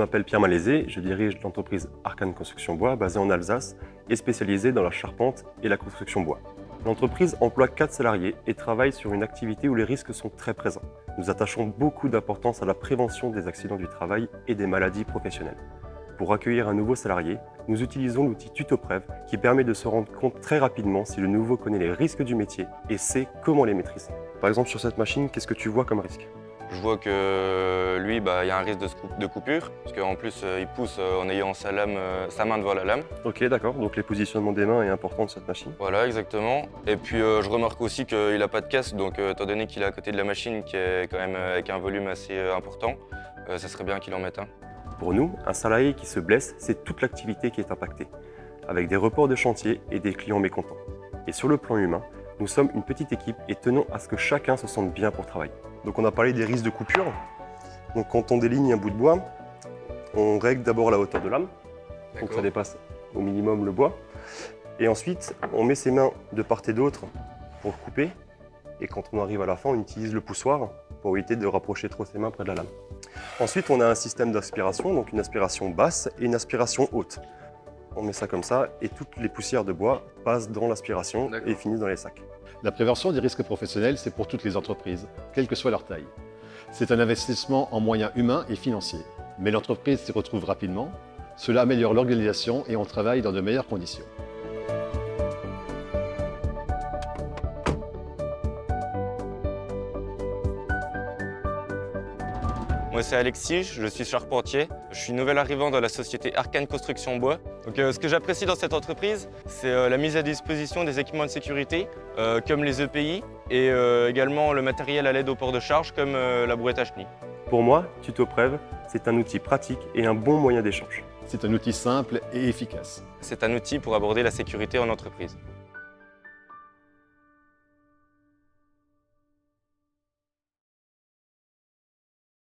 m'appelle Pierre Malaisé, je dirige l'entreprise Arcane Construction Bois basée en Alsace et spécialisée dans la charpente et la construction bois. L'entreprise emploie 4 salariés et travaille sur une activité où les risques sont très présents. Nous attachons beaucoup d'importance à la prévention des accidents du travail et des maladies professionnelles. Pour accueillir un nouveau salarié, nous utilisons l'outil TutoPrev qui permet de se rendre compte très rapidement si le nouveau connaît les risques du métier et sait comment les maîtriser. Par exemple, sur cette machine, qu'est-ce que tu vois comme risque ? Je vois que lui, il y a un risque de coupure, parce qu'en plus, il pousse en ayant sa main devant la lame. Ok, d'accord, donc les positionnements des mains est important de cette machine. Voilà, exactement. Et puis, je remarque aussi qu'il n'a pas de casque, donc étant donné qu'il est à côté de la machine, qui est quand même avec un volume assez important, ça serait bien qu'il en mette un. Pour nous, un salarié qui se blesse, c'est toute l'activité qui est impactée, avec des reports de chantier et des clients mécontents. Et sur le plan humain, nous sommes une petite équipe et tenons à ce que chacun se sente bien pour travailler. Donc on a parlé des risques de coupure. Donc quand on déligne un bout de bois, on règle d'abord la hauteur de lame, donc ça dépasse au minimum le bois. Et ensuite, on met ses mains de part et d'autre pour couper. Et quand on arrive à la fin, on utilise le poussoir pour éviter de rapprocher trop ses mains près de la lame. Ensuite, on a un système d'aspiration, donc une aspiration basse et une aspiration haute. On met ça comme ça et toutes les poussières de bois passent dans l'aspiration et finissent dans les sacs. La prévention des risques professionnels, c'est pour toutes les entreprises, quelle que soit leur taille. C'est un investissement en moyens humains et financiers. Mais l'entreprise s'y retrouve rapidement. Cela améliore l'organisation et on travaille dans de meilleures conditions. Moi, c'est Alexis, je suis charpentier. Je suis nouvel arrivant dans la société Arcane Construction Bois. Donc, ce que j'apprécie dans cette entreprise, c'est la mise à disposition des équipements de sécurité, comme les EPI, et également le matériel à l'aide au port de charge, comme la brouette à chenilles. Pour moi, TutoPrev, c'est un outil pratique et un bon moyen d'échange. C'est un outil simple et efficace. C'est un outil pour aborder la sécurité en entreprise.